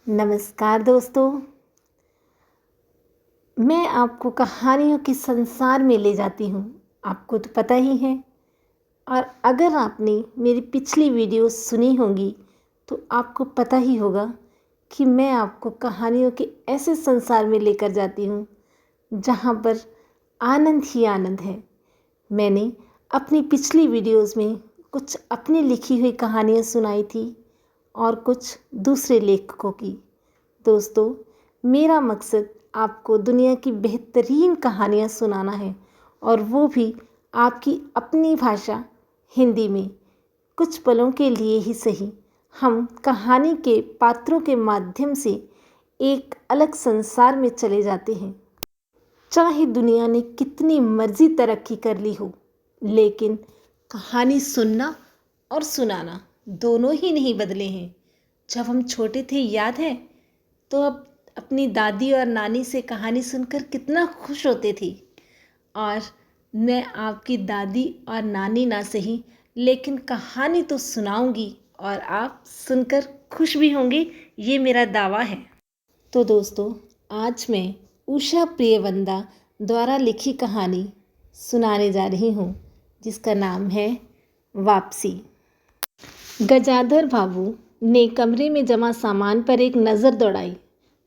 नमस्कार दोस्तों। मैं आपको कहानियों के संसार में ले जाती हूँ। आपको तो पता ही है। और अगर आपने मेरी पिछली वीडियो सुनी होगी तो आपको पता ही होगा कि मैं आपको कहानियों के ऐसे संसार में लेकर जाती हूँ जहाँ पर आनंद ही आनंद है। मैंने अपनी पिछली वीडियोस में कुछ अपनी लिखी हुई कहानियाँ सुनाई थी और कुछ दूसरे लेखकों की। दोस्तों, मेरा मकसद आपको दुनिया की बेहतरीन कहानियाँ सुनाना है और वो भी आपकी अपनी भाषा हिंदी में। कुछ पलों के लिए ही सही, हम कहानी के पात्रों के माध्यम से एक अलग संसार में चले जाते हैं। चाहे दुनिया ने कितनी मर्जी तरक्की कर ली हो, लेकिन कहानी सुनना और सुनाना दोनों ही नहीं बदले हैं। जब हम छोटे थे, याद है, तो अब अपनी दादी और नानी से कहानी सुनकर कितना खुश होते थे। और मैं आपकी दादी और नानी ना सही, लेकिन कहानी तो सुनाऊंगी और आप सुनकर खुश भी होंगे, ये मेरा दावा है। तो दोस्तों, आज मैं उषा प्रियवंदा द्वारा लिखी कहानी सुनाने जा रही हूँ, जिसका नाम है वापसी। गजाधर बाबू ने कमरे में जमा सामान पर एक नज़र दौड़ाई।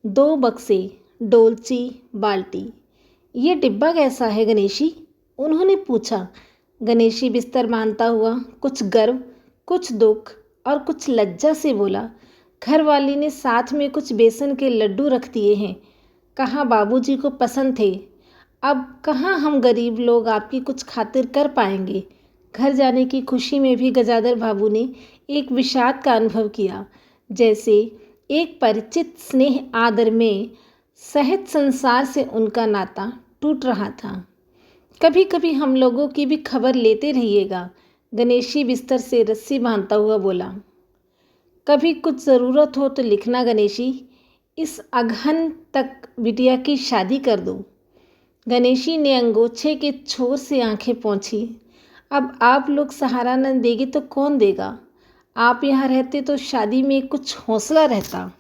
2 बक्से, डोलची, बाल्टी। ये डिब्बा कैसा है गणेशी? उन्होंने पूछा। गणेशी बिस्तर बांधता हुआ कुछ गर्व, कुछ दुख और कुछ लज्जा से बोला, घरवाली ने साथ में कुछ बेसन के लड्डू रख दिए हैं। कहाँ बाबूजी को पसंद थे। अब कहाँ हम गरीब लोग आपकी कुछ खातिर कर पाएंगे। घर जाने की खुशी में भी गजाधर बाबू ने एक विषाद का अनुभव किया, जैसे एक परिचित स्नेह आदर में सहज संसार से उनका नाता टूट रहा था। कभी कभी हम लोगों की भी खबर लेते रहिएगा, गणेशी बिस्तर से रस्सी बांधता हुआ बोला। कभी कुछ ज़रूरत हो तो लिखना गणेशी, इस अगहन तक बिटिया की शादी कर दो। गणेशी ने अंगोछे के छोर से आंखें पोंछी। अब आप लोग सहारा न देगी तो कौन देगा? आप यहाँ रहते तो शादी में कुछ हौसला रहता।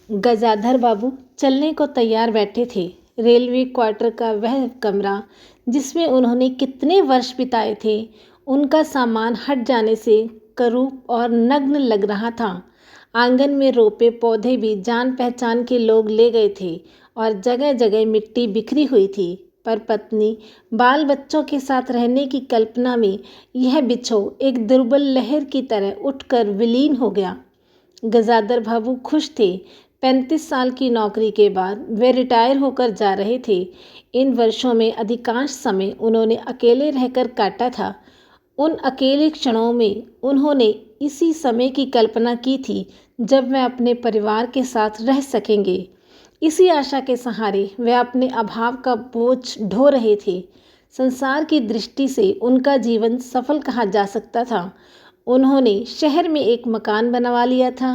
गजाधर बाबू चलने को तैयार बैठे थे। रेलवे क्वार्टर का वह कमरा जिसमें उन्होंने कितने वर्ष बिताए थे, उनका सामान हट जाने से करूप और नग्न लग रहा था। आंगन में रोपे पौधे भी जान पहचान के लोग ले गए थे और जगह जगह मिट्टी बिखरी हुई थी। पर पत्नी, बाल बच्चों के साथ रहने की कल्पना में यह बिछोह एक दुर्बल लहर की तरह उठकर विलीन हो गया। गजाधर बाबू खुश थे। 35 साल की नौकरी के बाद वे रिटायर होकर जा रहे थे। इन वर्षों में अधिकांश समय उन्होंने अकेले रहकर काटा था। उन अकेले क्षणों में उन्होंने इसी समय की कल्पना की थी जब वे अपने परिवार के साथ रह सकेंगे। इसी आशा के सहारे वे अपने अभाव का बोझ ढो रहे थे। संसार की दृष्टि से उनका जीवन सफल कहा जा सकता था। उन्होंने शहर में एक मकान बनवा लिया था।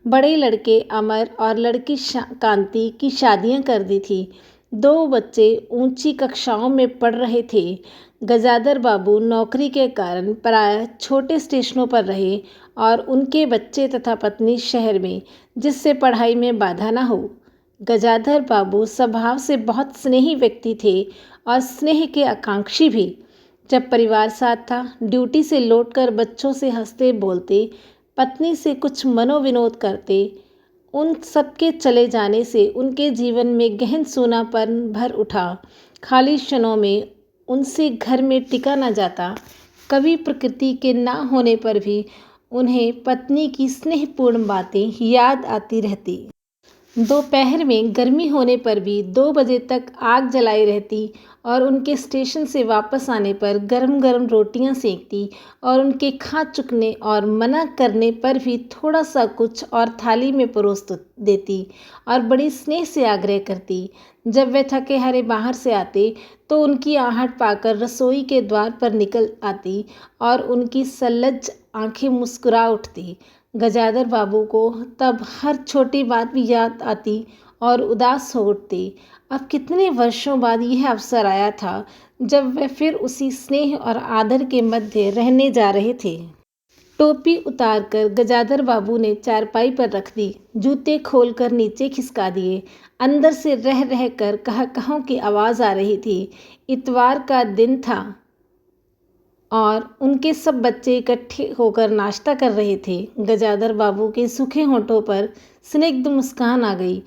बड़े लड़के अमर और लड़की कांति की शादियां कर दी थी। 2 बच्चे ऊंची कक्षाओं में पढ़ रहे थे। गजाधर बाबू नौकरी के कारण प्रायः छोटे स्टेशनों पर रहे और उनके बच्चे तथा पत्नी शहर में, जिससे पढ़ाई में बाधा न हो। गजाधर बाबू स्वभाव से बहुत स्नेही व्यक्ति थे और स्नेह के आकांक्षी भी। जब परिवार साथ था, ड्यूटी से लौटकर बच्चों से हंसते बोलते, पत्नी से कुछ मनोविनोद करते। उन सबके चले जाने से उनके जीवन में गहन सूनापन भर उठा। खाली क्षणों में उनसे घर में टिका न जाता। कभी प्रकृति के ना होने पर भी उन्हें पत्नी की स्नेहपूर्ण बातें याद आती रहती। दोपहर में गर्मी होने पर भी 2 बजे तक आग जलाई रहती और उनके स्टेशन से वापस आने पर गरम गरम रोटियां सेकती और उनके खा चुकने और मना करने पर भी थोड़ा सा कुछ और थाली में परोस देती और बड़ी स्नेह से आग्रह करती। जब वे थके हारे बाहर से आते तो उनकी आहट पाकर रसोई के द्वार पर निकल आती और उनकी सल्लज आंखें मुस्कुरा उठती। गजाधर बाबू को तब हर छोटी बात भी याद आती और उदास हो उठते। अब कितने वर्षों बाद यह अवसर आया था जब वे फिर उसी स्नेह और आदर के मध्य रहने जा रहे थे। टोपी उतारकर गजाधर बाबू ने चारपाई पर रख दी। जूते खोलकर नीचे खिसका दिए। अंदर से रह रह कर कहां की आवाज़ आ रही थी। इतवार का दिन था और उनके सब बच्चे इकट्ठे होकर नाश्ता कर रहे थे। गजाधर बाबू के सूखे होंठों पर स्निग्ध मुस्कान आ गई।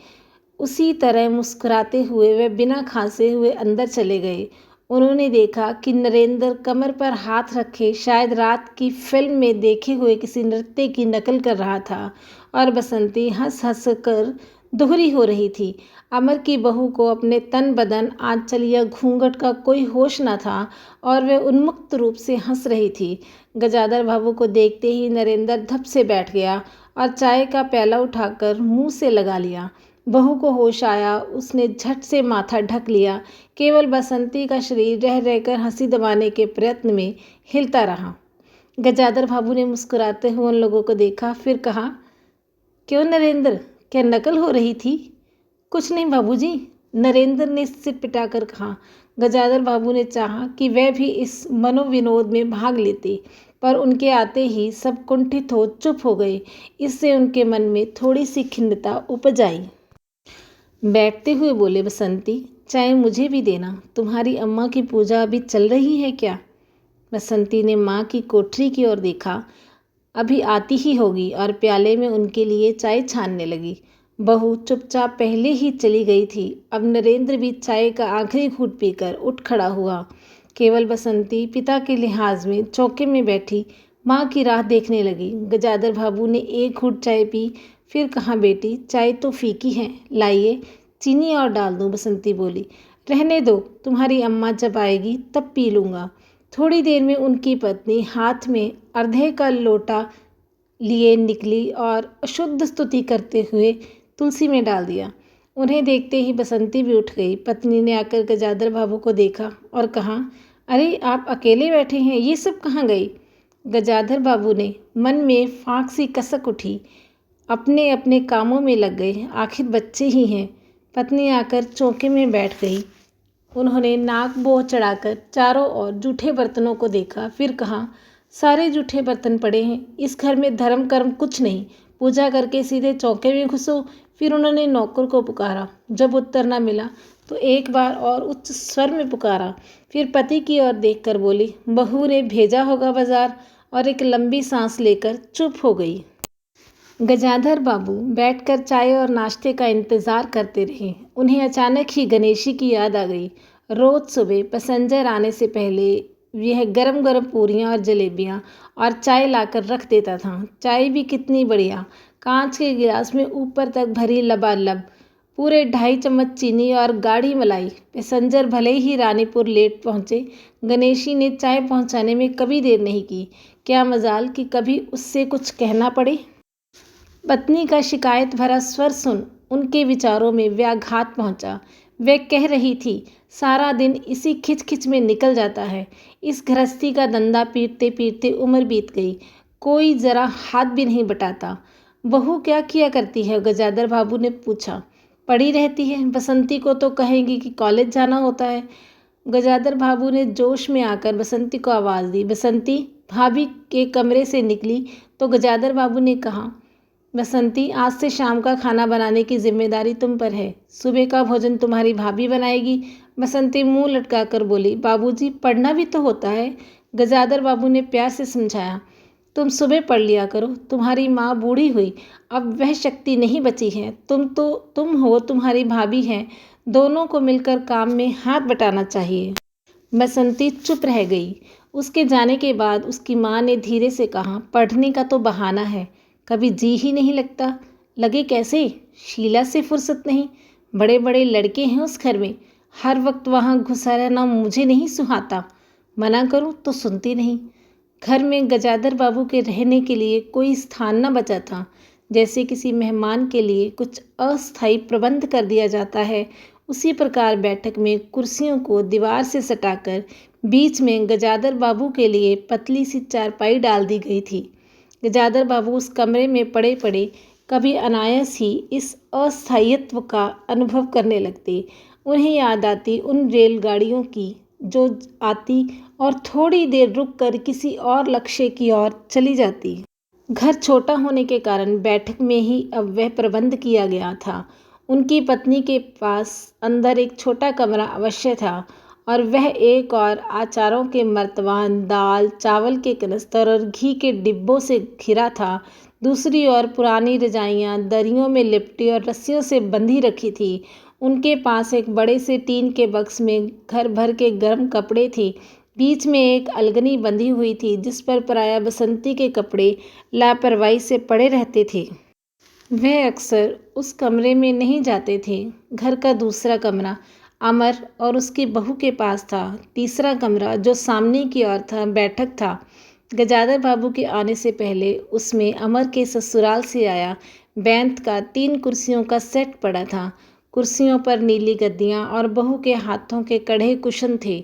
उसी तरह मुस्कुराते हुए वे बिना खांसे हुए अंदर चले गए। उन्होंने देखा कि नरेंद्र कमर पर हाथ रखे शायद रात की फिल्म में देखे हुए किसी नृत्य की नकल कर रहा था और बसंती हंस हंस कर दोहरी हो रही थी। अमर की बहू को अपने तन बदन आंचल या घूंघट का कोई होश न था और वह उन्मुक्त रूप से हंस रही थी। गजाधर बाबू को देखते ही नरेंद्र धप से बैठ गया और चाय का प्याला उठाकर मुंह से लगा लिया। बहू को होश आया, उसने झट से माथा ढक लिया। केवल बसंती का शरीर रह रहकर हंसी दबाने के प्रयत्न में हिलता रहा। गजाधर बाबू ने मुस्कुराते हुए उन लोगों को देखा, फिर कहा, क्यों नरेंद्र, क्या नकल हो रही थी? कुछ नहीं बाबूजी, नरेंद्र ने सिर पिटाकर कहा। गजाधर बाबू ने चाहा कि वह भी इस मनोविनोद में भाग लेते, पर उनके आते ही सब कुंठित हो चुप हो गए। इससे उनके मन में थोड़ी सी खिन्नता उपज आई। बैठते हुए बोले, बसंती, चाय मुझे भी देना। तुम्हारी अम्मा की पूजा अभी चल रही है क्या? बसंती ने माँ की कोठरी की ओर देखा। अभी आती ही होगी और प्याले में उनके लिए चाय छानने लगी। बहू चुपचाप पहले ही चली गई थी। अब नरेंद्र भी चाय का आखिरी घूंट पीकर उठ खड़ा हुआ। केवल बसंती पिता के लिहाज में चौके में बैठी माँ की राह देखने लगी। गजाधर बाबू ने एक घूंट चाय पी, फिर कहा, बेटी, चाय तो फीकी है, लाइए चीनी और डाल दूँ। बसंती बोली, रहने दो, तुम्हारी अम्मा जब आएगी तब पी लूँगा। थोड़ी देर में उनकी पत्नी हाथ में अर्धे का लोटा लिए निकली और अशुद्ध स्तुति करते हुए तुलसी में डाल दिया। उन्हें देखते ही बसंती भी उठ गई। पत्नी ने आकर गजाधर बाबू को देखा और कहा, अरे आप अकेले बैठे हैं, ये सब कहाँ गए? गजाधर बाबू ने मन में फाँक सी कसक उठी। अपने अपने कामों में लग गए, आखिर बच्चे ही हैं। पत्नी आकर चौके में बैठ गई। उन्होंने नाक बोह चढ़ाकर चारों ओर जूठे बर्तनों को देखा, फिर कहा, सारे जूठे बर्तन पड़े हैं, इस घर में धर्म कर्म कुछ नहीं, पूजा करके सीधे चौके में घुसो। फिर उन्होंने नौकर को पुकारा। जब उत्तर न मिला तो एक बार और उच्च स्वर में पुकारा। फिर पति की ओर देखकर बोली, बहू ने भेजा होगा बाजार, और एक लंबी सांस लेकर चुप हो गई। गजाधर बाबू बैठकर चाय और नाश्ते का इंतज़ार करते रहे। उन्हें अचानक ही गणेशी की याद आ गई। रोज़ सुबह पैसेंजर आने से पहले यह गरम गरम पूरियाँ और जलेबियाँ और चाय लाकर रख देता था। चाय भी कितनी बढ़िया, कांच के गिलास में ऊपर तक भरी लबालब, पूरे 2.5 चम्मच चीनी और गाढ़ी मलाई। पैसेंजर भले ही रानीपुर लेट पहुँचे, गणेशी ने चाय पहुँचाने में कभी देर नहीं की। क्या मजाल कि कभी उससे कुछ कहना पड़े। पत्नी का शिकायत भरा स्वर सुन उनके विचारों में व्याघात पहुंचा। वह कह रही थी, सारा दिन इसी खिचखिच में निकल जाता है। इस गृहस्थी का धंधा पीटते पीटते उम्र बीत गई, कोई ज़रा हाथ भी नहीं बटाता। बहू क्या किया करती है? गजाधर बाबू ने पूछा। पड़ी रहती है, बसंती को तो कहेंगी कि कॉलेज जाना होता है। गजाधर बाबू ने जोश में आकर बसंती को आवाज़ दी। बसंती भाभी के कमरे से निकली तो गजाधर बाबू ने कहा, बसंती, आज से शाम का खाना बनाने की जिम्मेदारी तुम पर है। सुबह का भोजन तुम्हारी भाभी बनाएगी। बसंती मुंह लटकाकर बोली, बाबूजी, पढ़ना भी तो होता है। गजाधर बाबू ने प्यार से समझाया, तुम सुबह पढ़ लिया करो, तुम्हारी माँ बूढ़ी हुई, अब वह शक्ति नहीं बची है। तुम हो, तुम्हारी भाभी हैं, दोनों को मिलकर काम में हाथ बटाना चाहिए। बसंती चुप रह गई। उसके जाने के बाद उसकी माँ ने धीरे से कहा, पढ़ने का तो बहाना है, कभी जी ही नहीं लगता। लगे कैसे? शीला से फुर्सत नहीं, बड़े बड़े लड़के हैं उस घर में, हर वक्त वहाँ घुसा रहना मुझे नहीं सुहाता। मना करूँ तो सुनती नहीं। घर में गजाधर बाबू के रहने के लिए कोई स्थान न बचा था। जैसे किसी मेहमान के लिए कुछ अस्थायी प्रबंध कर दिया जाता है, उसी प्रकार बैठक में कुर्सियों को दीवार से सटाकर बीच में गजाधर बाबू के लिए पतली सी चारपाई डाल दी गई थी। गजाधर बाबू उस कमरे में पड़े पड़े कभी अनायास ही इस अस्थायित्व का अनुभव करने लगते। उन्हें याद आती उन रेलगाड़ियों की जो आती और थोड़ी देर रुक कर किसी और लक्ष्य की ओर चली जाती। घर छोटा होने के कारण बैठक में ही अब वह प्रबंध किया गया था। उनकी पत्नी के पास अंदर एक छोटा कमरा अवश्य था और वह एक और अचारों के मर्तबान, दाल चावल के कनस्तर और घी के डिब्बों से घिरा था। दूसरी ओर पुरानी रजाइयाँ दरियों में लिपटी और रस्सियों से बंधी रखी थी। उनके पास एक बड़े से टीन के बक्स में घर भर के गर्म कपड़े थे। बीच में एक अलगनी बंधी हुई थी जिस पर प्रायः बसंती के कपड़े लापरवाही से पड़े रहते थे। वह अक्सर उस कमरे में नहीं जाते थे। घर का दूसरा कमरा अमर और उसकी बहू के पास था। तीसरा कमरा जो सामने की ओर था बैठक था। गजादर बाबू के आने से पहले उसमें अमर के ससुराल से आया बैंत का 3 कुर्सियों का सेट पड़ा था। कुर्सियों पर नीली गद्दियाँ और बहू के हाथों के कढ़े कुशन थे।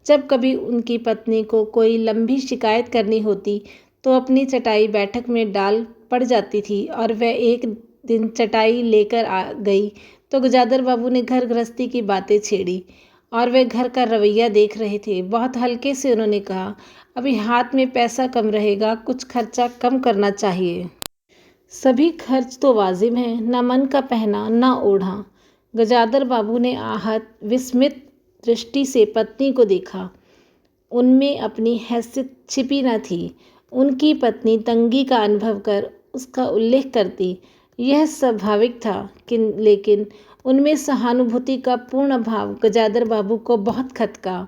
जब कभी उनकी पत्नी को कोई लंबी शिकायत करनी होती तो अपनी चटाई बैठक में डाल पड़ जाती थी और वह एक दिन चटाई लेकर आ गई तो गजादर बाबू ने घर गृहस्थी की बातें छेड़ी और वे घर का रवैया देख रहे थे। बहुत हल्के से उन्होंने कहा, अभी हाथ में पैसा कम रहेगा, कुछ खर्चा कम करना चाहिए। सभी खर्च तो वाजिब हैं, न मन का पहना न ओढ़ा। गजादर बाबू ने आहत विस्मित दृष्टि से पत्नी को देखा। उनमें अपनी हैसियत छिपी न थी। उनकी पत्नी तंगी का अनुभव कर उसका उल्लेख करती, यह स्वाभाविक था लेकिन उनमें सहानुभूति का पूर्ण अभाव गजादर बाबू को बहुत खटका।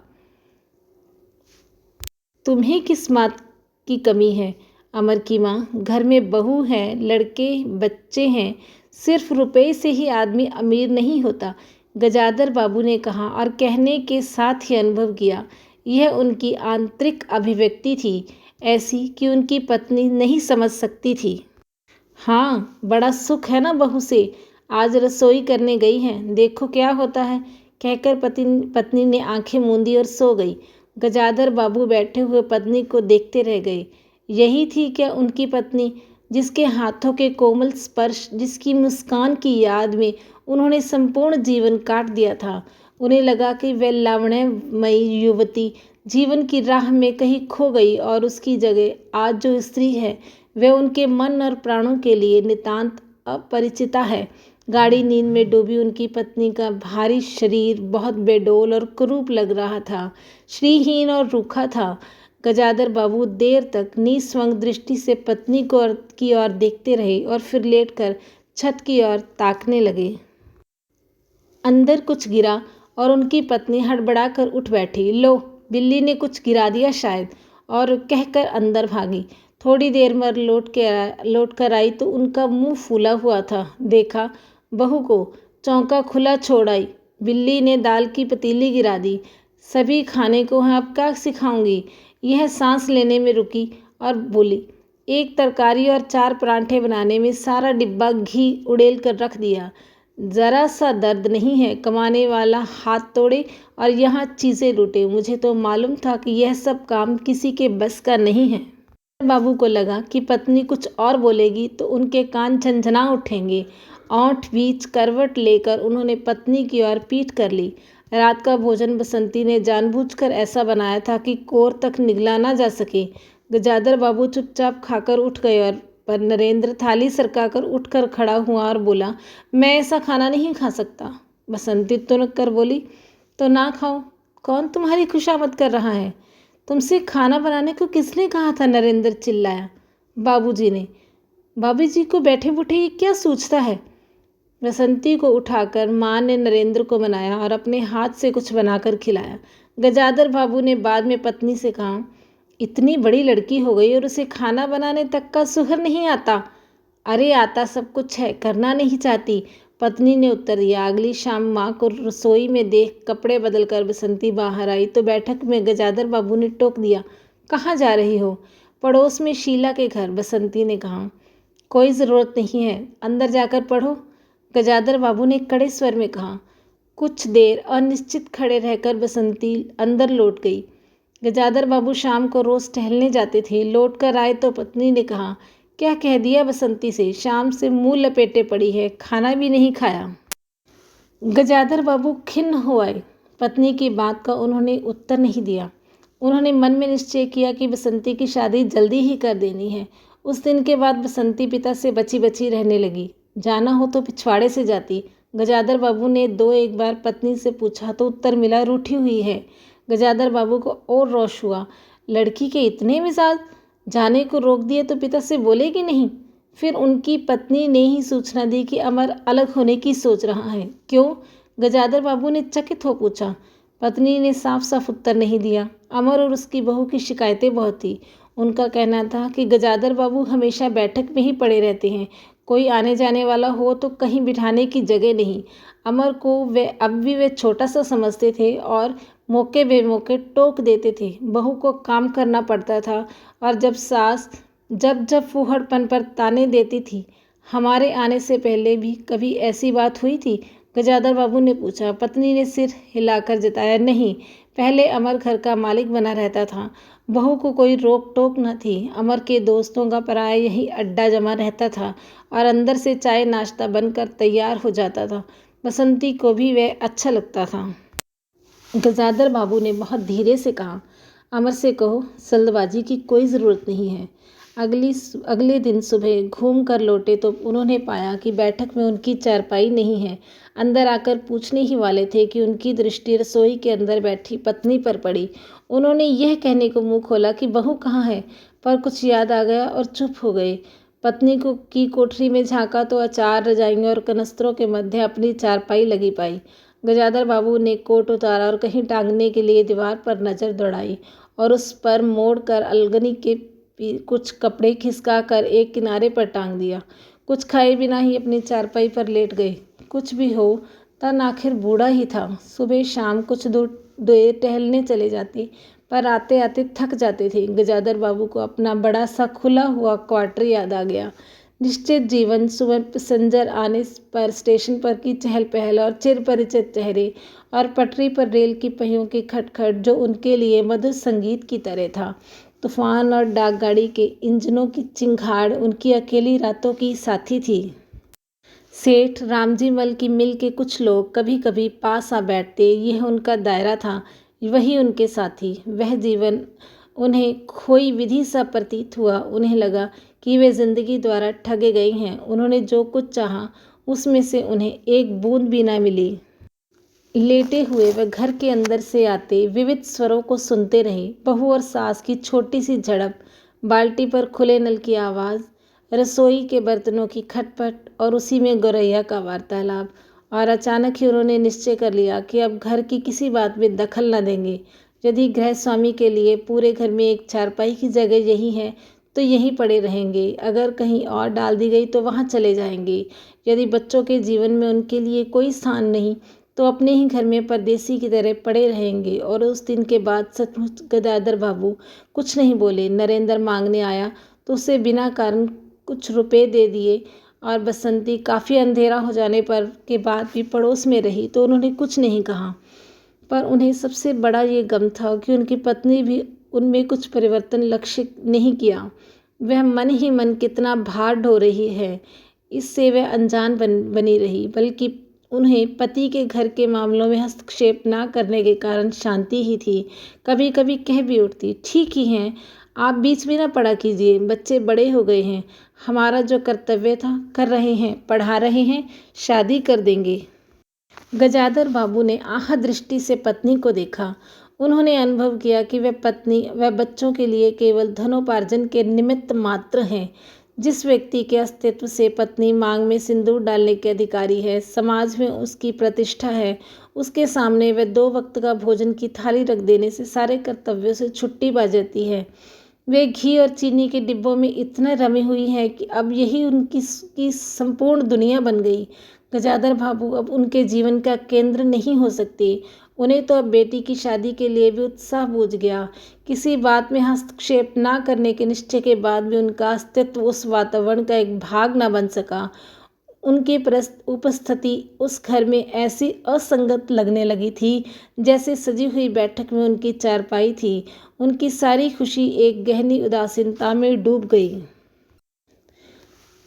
तुम्हें किस बात की कमी है? अमर की माँ, घर में बहू है, लड़के बच्चे हैं, सिर्फ रुपए से ही आदमी अमीर नहीं होता, गजादर बाबू ने कहा और कहने के साथ ही अनुभव किया। यह उनकी आंतरिक अभिव्यक्ति थी, ऐसी कि उनकी पत्नी नहीं समझ सकती थी। हाँ, बड़ा सुख है ना बहू से। आज रसोई करने गई हैं, देखो क्या होता है, कहकर पत्नी ने आंखें मूंदी और सो गई। गजादर बाबू बैठे हुए पत्नी को देखते रह गए। यही थी क्या उनकी पत्नी, जिसके हाथों के कोमल स्पर्श, जिसकी मुस्कान की याद में उन्होंने संपूर्ण जीवन काट दिया था। उन्हें लगा कि वह लावण्यमयी युवती जीवन की राह में कहीं खो गई और उसकी जगह आज जो स्त्री है वह उनके मन और प्राणों के लिए नितांत अपरिचिता है। गाढ़ी नींद में डूबी उनकी पत्नी का भारी शरीर बहुत बेडौल और कुरूप लग रहा था, श्रीहीन और रूखा था। गजादर बाबू देर तक निस्वंग दृष्टि से पत्नी की ओर देखते रहे और फिर लेटकर छत की ओर ताकने लगे। अंदर कुछ गिरा और उनकी पत्नी हड़बड़ाकर उठ बैठी। लो, बिल्ली ने कुछ गिरा दिया शायद, और कहकर अंदर भागी। थोड़ी देर में लौट कर आई तो उनका मुंह फूला हुआ था। देखा बहू को, चौका खुला छोड़ आई। बिल्ली ने दाल की पतीली गिरा दी। सभी खाने को है, अब क्या सिखाऊंगी। यह सांस लेने में रुकी और बोली, एक तरकारी और 4 परांठे बनाने में सारा डिब्बा घी उड़ेल कर रख दिया। ज़रा सा दर्द नहीं है, कमाने वाला हाथ तोड़े और यहाँ चीज़ें लूटे। मुझे तो मालूम था कि यह सब काम किसी के बस का नहीं है। बाबू को लगा कि पत्नी कुछ और बोलेगी तो उनके कान झनझना उठेंगे। ओंठ बीच करवट लेकर उन्होंने पत्नी की ओर पीठ कर ली। रात का भोजन बसंती ने जानबूझकर ऐसा बनाया था कि कोर तक निगला ना जा सके। गजादर बाबू चुपचाप खाकर उठ गए और पर नरेंद्र थाली सरकाकर उठकर खड़ा हुआ और बोला, मैं ऐसा खाना नहीं खा सकता। बसंती तुनक कर बोली, तो ना खाओ, कौन तुम्हारी खुशामद कर रहा है? तुमसे खाना बनाने को किसने कहा था? नरेंद्र चिल्लाया। बाबूजी ने। बाबूजी को बैठे बुठे ये क्या सूझता है? बसंती को उठाकर माँ ने नरेंद्र को मनाया और अपने हाथ से कुछ बनाकर खिलाया। गजादर बाबू ने बाद में पत्नी से कहा, इतनी बड़ी लड़की हो गई और उसे खाना बनाने तक का सुहर नहीं आता। अरे आता सब कुछ है, करना नहीं चाहती, पत्नी ने उत्तर दिया। अगली शाम माँ को रसोई में देख कपड़े बदलकर बसंती बाहर आई तो बैठक में गजादर बाबू ने टोक दिया, कहाँ जा रही हो? पड़ोस में शीला के घर। बसंती ने कहा, कोई ज़रूरत नहीं है, अंदर जाकर पढ़ो। गजादर बाबू ने कड़े स्वर में कहा। कुछ देर अनिश्चित खड़े रहकर बसंती अंदर लौट गई। गजादर बाबू शाम को रोज़ टहलने जाते थे। लौट कर आए तो पत्नी ने कहा, क्या कह दिया बसंती से? शाम से मुंह लपेटे पड़ी है, खाना भी नहीं खाया। गजादर बाबू खिन्न हो आए। पत्नी की बात का उन्होंने उत्तर नहीं दिया। उन्होंने मन में निश्चय किया कि बसंती की शादी जल्दी ही कर देनी है। उस दिन के बाद बसंती पिता से बची बची रहने लगी। जाना हो तो पिछवाड़े से जाती। गजाधर बाबू ने दो एक बार पत्नी से पूछा तो उत्तर मिला, रूठी हुई है। गजाधर बाबू को और रोष हुआ। लड़की के इतने मिजाज, जाने को रोक दिए तो पिता से बोलेगी नहीं। फिर उनकी पत्नी ने ही सूचना दी कि अमर अलग होने की सोच रहा है। क्यों? गजाधर बाबू ने चकित हो पूछा। पत्नी ने साफ साफ उत्तर नहीं दिया। अमर और उसकी बहू की शिकायतें बहुत थी। उनका कहना था कि गजाधर बाबू हमेशा बैठक में ही पड़े रहते हैं, कोई आने जाने वाला हो तो कहीं बिठाने की जगह नहीं। अमर को वे छोटा सा समझते थे और मौके बेमौके टोक देते थे। बहू को काम करना पड़ता था और जब सास जब फूहड़पन पर ताने देती थी। हमारे आने से पहले भी कभी ऐसी बात हुई थी? गजाधर बाबू ने पूछा। पत्नी ने सिर हिलाकर जताया, नहीं, पहले अमर घर का मालिक बना रहता था। बहू को कोई रोक टोक न थी। अमर के दोस्तों का प्राय यही अड्डा जमा रहता था और अंदर से चाय नाश्ता बनकर तैयार हो जाता था। बसंती को भी वह अच्छा लगता था। गजाधर बाबू ने बहुत धीरे से कहा, अमर से कहो जल्दबाजी की कोई ज़रूरत नहीं है। अगले दिन सुबह घूम कर लौटे तो उन्होंने पाया कि बैठक में उनकी चारपाई नहीं है। अंदर आकर पूछने ही वाले थे कि उनकी दृष्टि रसोई के अंदर बैठी पत्नी पर पड़ी। उन्होंने यह कहने को मुंह खोला कि बहू कहाँ है, पर कुछ याद आ गया और चुप हो गए। पत्नी की कोठरी में झांका तो अचार, रजाइयों और कनस्तरों के मध्य अपनी चारपाई लगी पाई। गजाधर बाबू ने कोट उतारा और कहीं टांगने के लिए दीवार पर नज़र दौड़ाई और उस पर मोड़ कर अलगनी के कुछ कपड़े खिसका कर एक किनारे पर टांग दिया। कुछ खाए बिना ही अपनी चारपाई पर लेट गए। कुछ भी हो, तन आखिर बूढ़ा ही था। सुबह शाम कुछ देर टहलने चले जाते, पर आते आते थक जाते थे। गजाधर बाबू को अपना बड़ा सा खुला हुआ क्वार्टर याद आ गया। निश्चित जीवन, सुबह पैसेंजर आने पर स्टेशन पर की चहल पहल और चिर परिचित चेहरे और पटरी पर रेल की पहियों की खटखट जो उनके लिए मधुर संगीत की तरह था। तूफान और डाकगाड़ी के इंजनों की चिंगाड़ उनकी अकेली रातों की साथी थी। सेठ रामजी मल की मिल के कुछ लोग कभी कभी पास आ बैठते, यह उनका दायरा था, वही उनके साथी। वह जीवन उन्हें खोई विधि सा प्रतीत हुआ। उन्हें लगा कि वे जिंदगी द्वारा ठगे गए हैं। उन्होंने जो कुछ चाहा उसमें से उन्हें एक बूंद भी ना मिली। लेटे हुए वह घर के अंदर से आते विविध स्वरों को सुनते रहे। बहू और सास की छोटी सी झड़प, बाल्टी पर खुले नल की आवाज़, रसोई के बर्तनों की खटपट और उसी में गौरैया का वार्तालाप। और अचानक ही उन्होंने निश्चय कर लिया कि अब घर की किसी बात में दखल न देंगे। यदि गृह स्वामी के लिए पूरे घर में एक चारपाई की जगह यही है तो यहीं पड़े रहेंगे। अगर कहीं और डाल दी गई तो वहाँ चले जाएंगे। यदि बच्चों के जीवन में उनके लिए कोई स्थान नहीं तो अपने ही घर में परदेसी की तरह पड़े रहेंगे। और उस दिन के बाद सचमुच गदाधर बाबू कुछ नहीं बोले। नरेंद्र मांगने आया तो उसे बिना कारण कुछ रुपए दे दिए और बसंती काफ़ी अंधेरा हो जाने पर के बाद भी पड़ोस में रही तो उन्होंने कुछ नहीं कहा। पर उन्हें सबसे बड़ा ये गम था कि उनकी पत्नी भी उनमें कुछ परिवर्तन लक्ष्य नहीं किया। वह मन ही मन कितना भार ढो रही है, इससे वह अनजान बनी रही, बल्कि उन्हें पति के घर के मामलों में हस्तक्षेप ना करने के कारण शांति ही थी। कभी कभी कह भी उठती, ठीक ही हैं, आप बीच में ना पड़ा कीजिए, बच्चे बड़े हो गए हैं, हमारा जो कर्तव्य था कर रहे हैं, पढ़ा रहे हैं, शादी कर देंगे। गजाधर बाबू ने आह दृष्टि से पत्नी को देखा। उन्होंने अनुभव किया कि वह बच्चों के लिए केवल धनोपार्जन के निमित्त मात्र हैं। जिस व्यक्ति के अस्तित्व से पत्नी मांग में सिंदूर डालने के अधिकारी है, समाज में उसकी प्रतिष्ठा है, उसके सामने वह 2 वक्त का भोजन की थाली रख देने से सारे कर्तव्यों से छुट्टी पा जाती है। वे घी और चीनी के डिब्बों में इतना रमी हुई है कि अब यही उनकी संपूर्ण दुनिया बन गई। गजाधर बाबू अब उनके जीवन का केंद्र नहीं हो सकते। उन्हें तो अब बेटी की शादी के लिए भी उत्साह बूझ गया। किसी बात में हस्तक्षेप ना करने के निश्चय के बाद भी उनका अस्तित्व उस वातावरण का एक भाग न बन सका। उनकी उपस्थिति उस घर में ऐसी असंगत लगने लगी थी जैसे सजी हुई बैठक में उनकी चारपाई थी। उनकी सारी खुशी एक गहनी उदासीनता में डूब गई।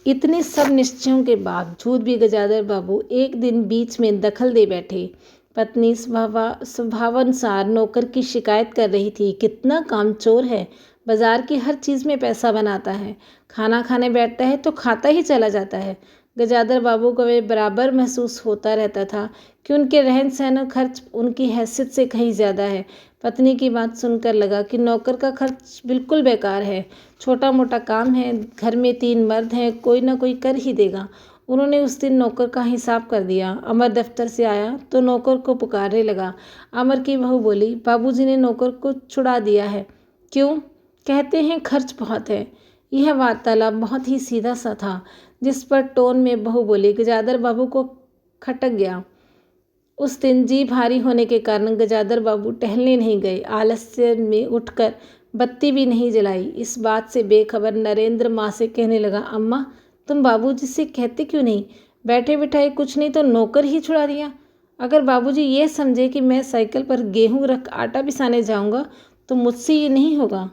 इतने सब निश्चयों के बावजूद भी गजाधर बाबू एक दिन बीच में दखल दे बैठे। पत्नी स्वभावानुसार नौकर की शिकायत कर रही थी। कितना कामचोर है, बाजार की हर चीज़ में पैसा बनाता है, खाना खाने बैठता है तो खाता ही चला जाता है। गजाधर बाबू को वे बराबर महसूस होता रहता था कि उनके रहन सहन और खर्च उनकी हैसियत से कहीं ज़्यादा है। पत्नी की बात सुनकर लगा कि नौकर का खर्च बिल्कुल बेकार है। छोटा मोटा काम है, घर में 3 मर्द हैं, कोई ना कोई कर ही देगा। उन्होंने उस दिन नौकर का हिसाब कर दिया। अमर दफ्तर से आया तो नौकर को पुकारने लगा। अमर की बहू बोली, बाबूजी ने नौकर को छुड़ा दिया है। क्यों? कहते हैं खर्च बहुत है। यह वार्तालाप बहुत ही सीधा सा था, जिस पर टोन में बहू बोली। गजाधर बाबू को खटक गया। उस दिन जी भारी होने के कारण गजाधर बाबू टहलने नहीं गए। आलस्य में उठकर बत्ती भी नहीं जलाई। इस बात से बेखबर नरेंद्र माँ से कहने लगा, अम्मा तुम बाबूजी से कहते क्यों नहीं? बैठे बिठाए कुछ नहीं तो नौकर ही छुड़ा दिया। अगर बाबूजी ये समझे कि मैं साइकिल पर गेहूं रख आटा पिसाने जाऊंगा तो मुझसे ये नहीं होगा।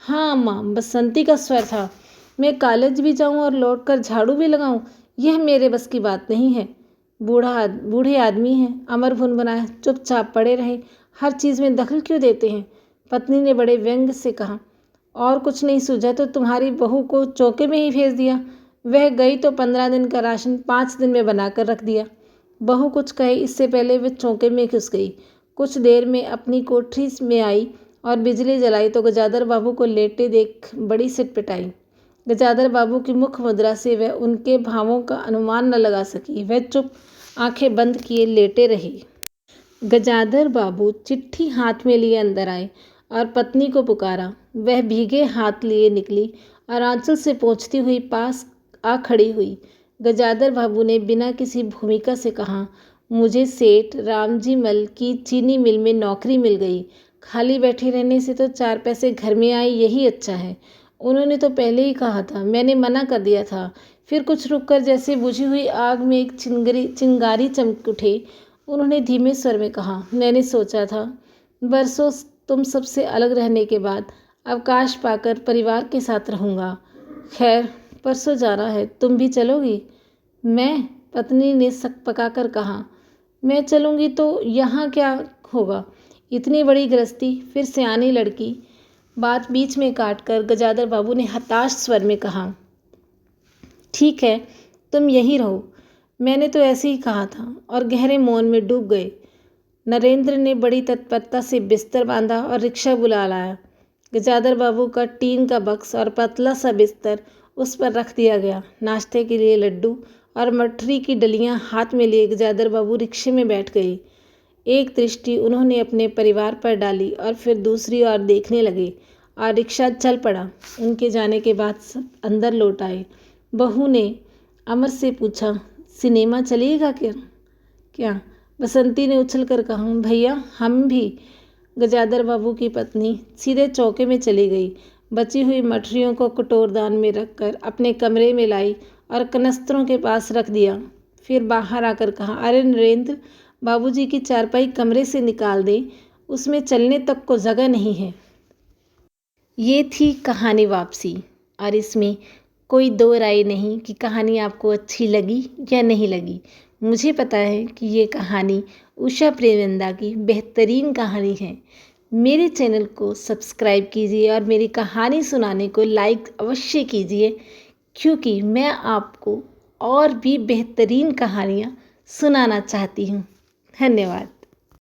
हाँ अम्मा, बसंती का स्वर था। मैं कॉलेज भी जाऊं और लौटकर झाड़ू भी लगाऊं, यह मेरे बस की बात नहीं है। बूढ़े आदमी हैं, अमर भुन बनाए चुपचाप पड़े रहे, हर चीज़ में दखल क्यों देते हैं? पत्नी ने बड़े व्यंग से कहा। और कुछ नहीं सूझा तो तुम्हारी बहू को चौके में ही भेज दिया। वह गई तो 15 दिन का राशन 5 दिन में बनाकर रख दिया। बहू कुछ कहे इससे पहले वह चौके में घुस गई। कुछ देर में अपनी कोठरी में आई और बिजली जलाई तो गजाधर बाबू को लेटे देख बड़ी सिटपिटाई। गजाधर बाबू की मुख मुद्रा से वह उनके भावों का अनुमान न लगा सकी। वह चुप आंखें बंद किए लेटे रही। गजाधर बाबू चिट्ठी हाथ में लिए अंदर आए और पत्नी को पुकारा। वह भीगे हाथ लिए निकली और आंचल से पोंछती हुई पास आ खड़ी हुई। गजाधर बाबू ने बिना किसी भूमिका से कहा, मुझे सेठ रामजी मल की चीनी मिल में नौकरी मिल गई। खाली बैठे रहने से तो 4 पैसे घर में आए, यही अच्छा है। उन्होंने तो पहले ही कहा था, मैंने मना कर दिया था। फिर कुछ रुककर जैसे बुझी हुई आग में एक चिंगारी चमक उठे। उन्होंने धीमे स्वर में कहा, मैंने सोचा था बरसों तुम सबसे अलग रहने के बाद अवकाश पाकर परिवार के साथ रहूँगा। खैर परसों जाना है, तुम भी चलोगी? मैं? पत्नी ने सक पकाकर कहा, मैं चलूँगी तो यहाँ क्या होगा? इतनी बड़ी गृहस्थी, फिर सियानी लड़की। बात बीच में काटकर गजाधर बाबू ने हताश स्वर में कहा, ठीक है तुम यहीं रहो, मैंने तो ऐसे ही कहा था। और गहरे मौन में डूब गए। नरेंद्र ने बड़ी तत्परता से बिस्तर बांधा और रिक्शा बुला लाया। गजाधर बाबू का टीन का बक्स और पतला सा बिस्तर उस पर रख दिया गया। नाश्ते के लिए लड्डू और मठरी की डलियां हाथ में लिए गजाधर बाबू रिक्शे में बैठ गए। एक दृष्टि उन्होंने अपने परिवार पर डाली और फिर दूसरी ओर देखने लगे और रिक्शा चल पड़ा। उनके जाने के बाद सब अंदर लौट आए। बहू ने अमर से पूछा, सिनेमा चलेगा क्या? बसंती ने उछलकर कहा, भैया हम भी। गजाधर बाबू की पत्नी सीधे चौके में चली गई। बची हुई मठरियों को कटोरदान में रखकर अपने कमरे में लाई और कनस्तरों के पास रख दिया। फिर बाहर आकर कहा, अरे नरेंद्र, बाबूजी की चारपाई कमरे से निकाल दे, उसमें चलने तक को जगह नहीं है। ये थी कहानी वापसी। और इसमें कोई दो राय नहीं कि कहानी आपको अच्छी लगी या नहीं लगी। मुझे पता है कि ये कहानी उषा प्रेमचंदा की बेहतरीन कहानी है। मेरे चैनल को सब्सक्राइब कीजिए और मेरी कहानी सुनाने को लाइक अवश्य कीजिए, क्योंकि मैं आपको और भी बेहतरीन कहानियाँ सुनाना चाहती हूँ। धन्यवाद।